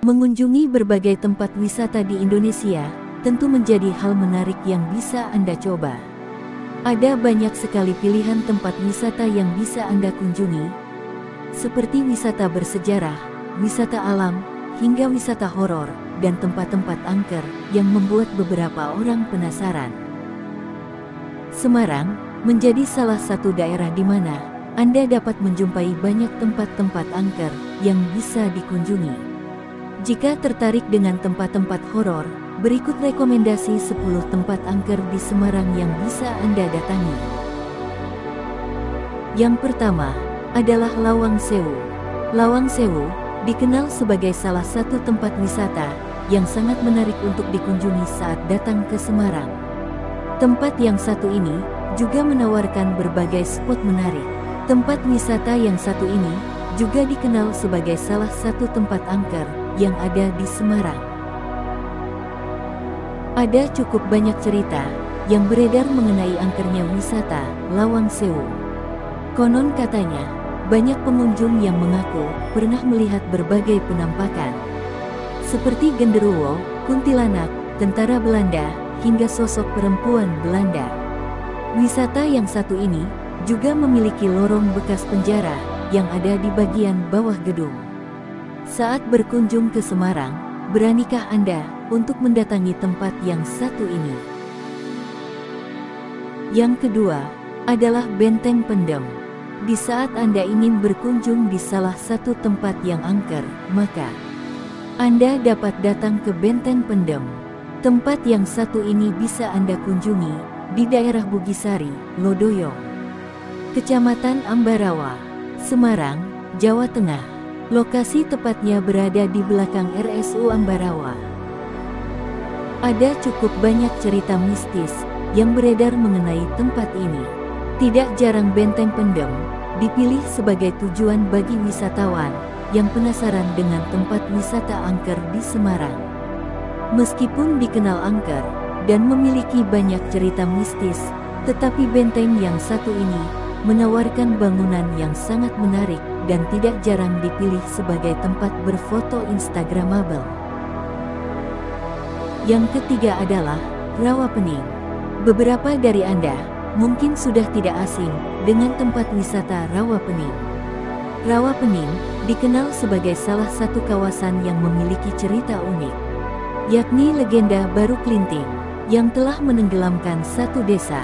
Mengunjungi berbagai tempat wisata di Indonesia tentu menjadi hal menarik yang bisa Anda coba. Ada banyak sekali pilihan tempat wisata yang bisa Anda kunjungi, seperti wisata bersejarah, wisata alam, hingga wisata horor, dan tempat-tempat angker yang membuat beberapa orang penasaran. Semarang menjadi salah satu daerah di mana Anda dapat menjumpai banyak tempat-tempat angker yang bisa dikunjungi. Jika tertarik dengan tempat-tempat horor, berikut rekomendasi 10 tempat angker di Semarang yang bisa Anda datangi. Yang pertama adalah Lawang Sewu. Lawang Sewu dikenal sebagai salah satu tempat wisata yang sangat menarik untuk dikunjungi saat datang ke Semarang. Tempat yang satu ini juga menawarkan berbagai spot menarik. Tempat wisata yang satu ini juga dikenal sebagai salah satu tempat angker yang ada di Semarang. Ada cukup banyak cerita yang beredar mengenai angkernya wisata Lawang Sewu. Konon katanya, banyak pengunjung yang mengaku pernah melihat berbagai penampakan, seperti genderuwo, kuntilanak, tentara Belanda, hingga sosok perempuan Belanda. Wisata yang satu ini juga memiliki lorong bekas penjara yang ada di bagian bawah gedung. Saat berkunjung ke Semarang, beranikah Anda untuk mendatangi tempat yang satu ini? Yang kedua adalah Benteng Pendem. Di saat Anda ingin berkunjung di salah satu tempat yang angker, maka Anda dapat datang ke Benteng Pendem. Tempat yang satu ini bisa Anda kunjungi di daerah Bugisari, Lodoyo, Kecamatan Ambarawa, Semarang, Jawa Tengah. Lokasi tepatnya berada di belakang RSU Ambarawa. Ada cukup banyak cerita mistis yang beredar mengenai tempat ini. Tidak jarang Benteng Pendem dipilih sebagai tujuan bagi wisatawan yang penasaran dengan tempat wisata angker di Semarang. Meskipun dikenal angker dan memiliki banyak cerita mistis, tetapi benteng yang satu ini menawarkan bangunan yang sangat menarik dan tidak jarang dipilih sebagai tempat berfoto Instagramable. Yang ketiga adalah Rawapening. Beberapa dari Anda mungkin sudah tidak asing dengan tempat wisata Rawapening. Rawapening dikenal sebagai salah satu kawasan yang memiliki cerita unik, yakni legenda Baru Klinting yang telah menenggelamkan satu desa.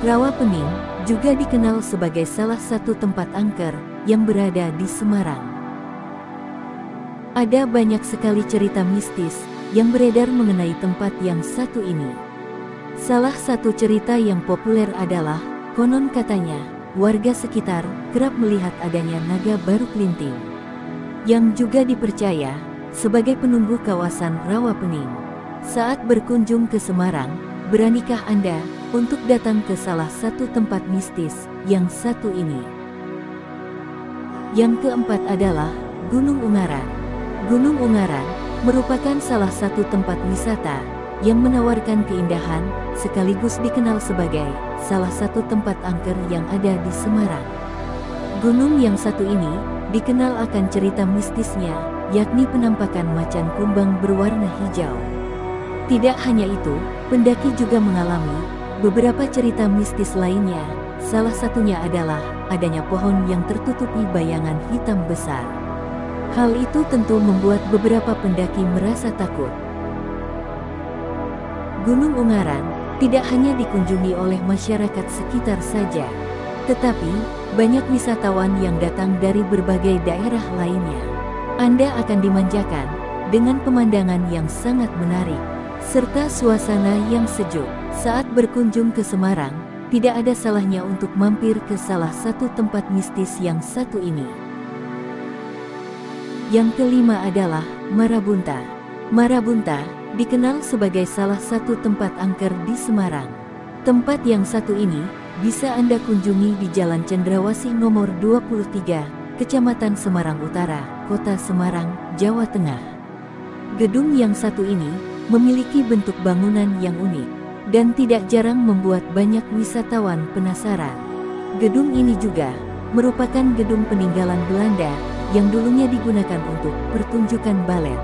Rawapening juga dikenal sebagai salah satu tempat angker yang berada di Semarang. Ada banyak sekali cerita mistis yang beredar mengenai tempat yang satu ini. Salah satu cerita yang populer adalah, konon katanya, warga sekitar kerap melihat adanya naga Baru Klinting, yang juga dipercaya sebagai penunggu kawasan Rawapening. Saat berkunjung ke Semarang, beranikah Anda untuk datang ke salah satu tempat mistis yang satu ini? Yang keempat adalah Gunung Ungaran. Gunung Ungaran merupakan salah satu tempat wisata yang menawarkan keindahan sekaligus dikenal sebagai salah satu tempat angker yang ada di Semarang. Gunung yang satu ini dikenal akan cerita mistisnya, yakni penampakan macan kumbang berwarna hijau. Tidak hanya itu, pendaki juga mengalami beberapa cerita mistis lainnya. Salah satunya adalah adanya pohon yang tertutupi bayangan hitam besar. Hal itu tentu membuat beberapa pendaki merasa takut. Gunung Ungaran tidak hanya dikunjungi oleh masyarakat sekitar saja, tetapi banyak wisatawan yang datang dari berbagai daerah lainnya. Anda akan dimanjakan dengan pemandangan yang sangat menarik, serta suasana yang sejuk. Saat berkunjung ke Semarang, tidak ada salahnya untuk mampir ke salah satu tempat mistis yang satu ini. Yang kelima adalah Marabunta. Marabunta dikenal sebagai salah satu tempat angker di Semarang. Tempat yang satu ini bisa Anda kunjungi di Jalan Cendrawasih nomor 23, Kecamatan Semarang Utara, Kota Semarang, Jawa Tengah. Gedung yang satu ini memiliki bentuk bangunan yang unik dan tidak jarang membuat banyak wisatawan penasaran. Gedung ini juga merupakan gedung peninggalan Belanda yang dulunya digunakan untuk pertunjukan balet.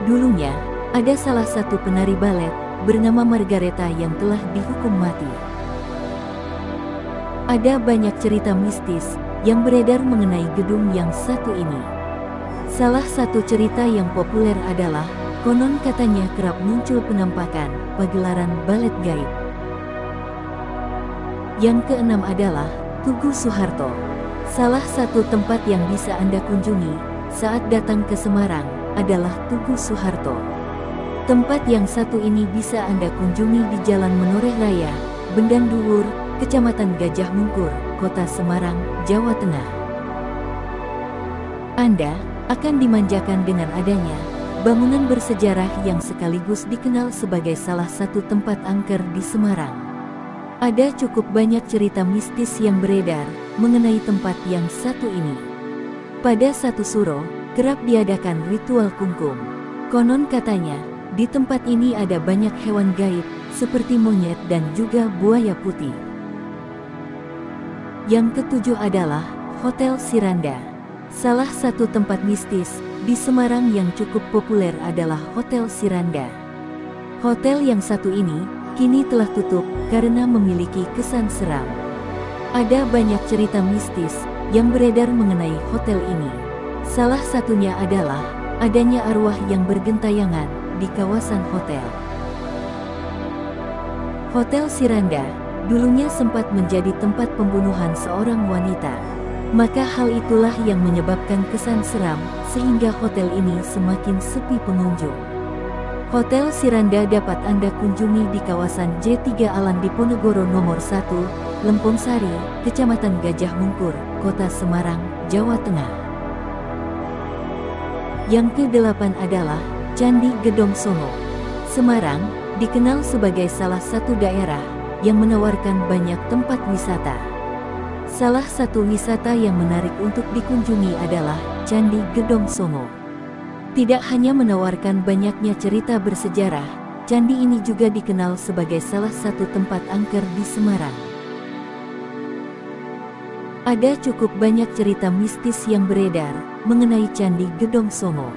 Dulunya, ada salah satu penari balet bernama Margareta yang telah dihukum mati. Ada banyak cerita mistis yang beredar mengenai gedung yang satu ini. Salah satu cerita yang populer adalah, konon katanya kerap muncul penampakan pagelaran balet gaib. Yang keenam adalah Tugu Soeharto. Salah satu tempat yang bisa Anda kunjungi saat datang ke Semarang adalah Tugu Soeharto. Tempat yang satu ini bisa Anda kunjungi di Jalan Menoreh Raya, Bendan Duwur, Kecamatan Gajah Mungkur, Kota Semarang, Jawa Tengah. Anda akan dimanjakan dengan adanya bangunan bersejarah yang sekaligus dikenal sebagai salah satu tempat angker di Semarang. Ada cukup banyak cerita mistis yang beredar mengenai tempat yang satu ini. Pada satu suro, kerap diadakan ritual kungkum. Konon katanya, di tempat ini ada banyak hewan gaib, seperti monyet dan juga buaya putih. Yang ketujuh adalah Hotel Siranda. Salah satu tempat mistis di Semarang yang cukup populer adalah Hotel Siranda. Hotel yang satu ini kini telah tutup karena memiliki kesan seram. Ada banyak cerita mistis yang beredar mengenai hotel ini. Salah satunya adalah adanya arwah yang bergentayangan di kawasan hotel. Hotel Siranda dulunya sempat menjadi tempat pembunuhan seorang wanita. Maka hal itulah yang menyebabkan kesan seram sehingga hotel ini semakin sepi pengunjung. Hotel Siranda dapat Anda kunjungi di kawasan J3 Alan Diponegoro nomor 1, Lempong Sari, Kecamatan Gajah Mungkur, Kota Semarang, Jawa Tengah. Yang ke-8 adalah Candi Gedong Songo. Semarang dikenal sebagai salah satu daerah yang menawarkan banyak tempat wisata. Salah satu wisata yang menarik untuk dikunjungi adalah Candi Gedong Songo. Tidak hanya menawarkan banyaknya cerita bersejarah, candi ini juga dikenal sebagai salah satu tempat angker di Semarang. Ada cukup banyak cerita mistis yang beredar mengenai Candi Gedong Songo.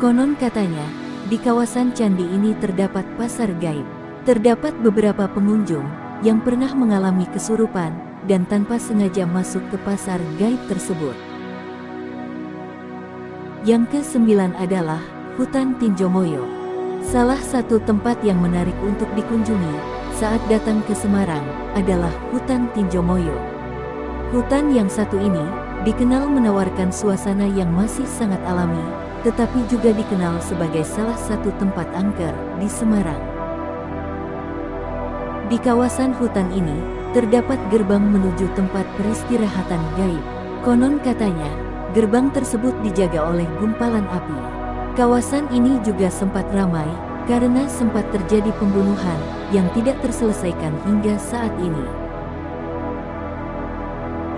Konon katanya, di kawasan candi ini terdapat pasar gaib. Terdapat beberapa pengunjung yang pernah mengalami kesurupan dan tanpa sengaja masuk ke pasar gaib tersebut. Yang ke-9 adalah Hutan Tinjomoyo. Salah satu tempat yang menarik untuk dikunjungi saat datang ke Semarang adalah Hutan Tinjomoyo. Hutan yang satu ini dikenal menawarkan suasana yang masih sangat alami, tetapi juga dikenal sebagai salah satu tempat angker di Semarang. Di kawasan hutan ini terdapat gerbang menuju tempat peristirahatan gaib. Konon katanya, gerbang tersebut dijaga oleh gumpalan api. Kawasan ini juga sempat ramai karena sempat terjadi pembunuhan yang tidak terselesaikan hingga saat ini.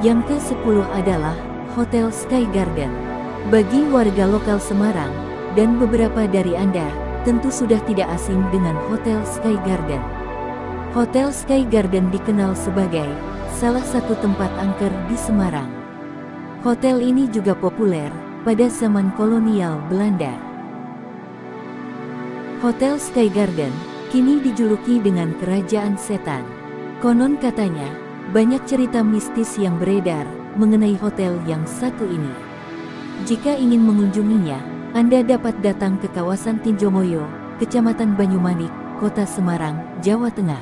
Yang ke-10 adalah Hotel Sky Garden. Bagi warga lokal Semarang dan beberapa dari Anda, tentu sudah tidak asing dengan Hotel Sky Garden. Hotel Sky Garden dikenal sebagai salah satu tempat angker di Semarang. Hotel ini juga populer pada zaman kolonial Belanda. Hotel Sky Garden kini dijuluki dengan Kerajaan Setan. Konon katanya, banyak cerita mistis yang beredar mengenai hotel yang satu ini. Jika ingin mengunjunginya, Anda dapat datang ke kawasan Tinjomoyo, Kecamatan Banyumanik, Kota Semarang, Jawa Tengah.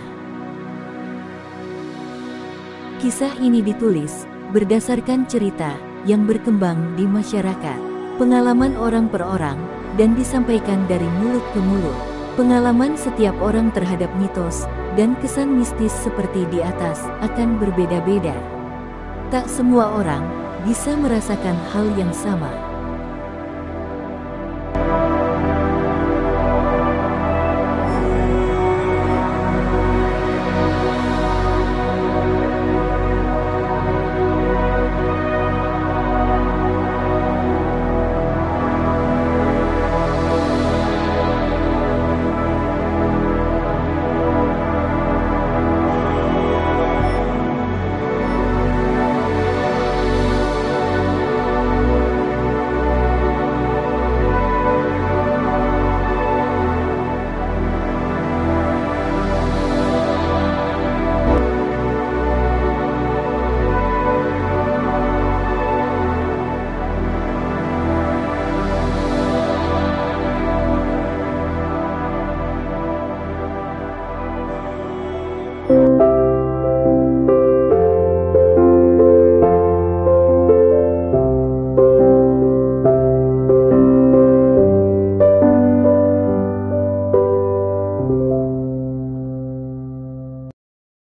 Kisah ini ditulis berdasarkan cerita yang berkembang di masyarakat, pengalaman orang per orang, dan disampaikan dari mulut ke mulut. Pengalaman setiap orang terhadap mitos dan kesan mistis seperti di atas akan berbeda-beda. Tak semua orang bisa merasakan hal yang sama.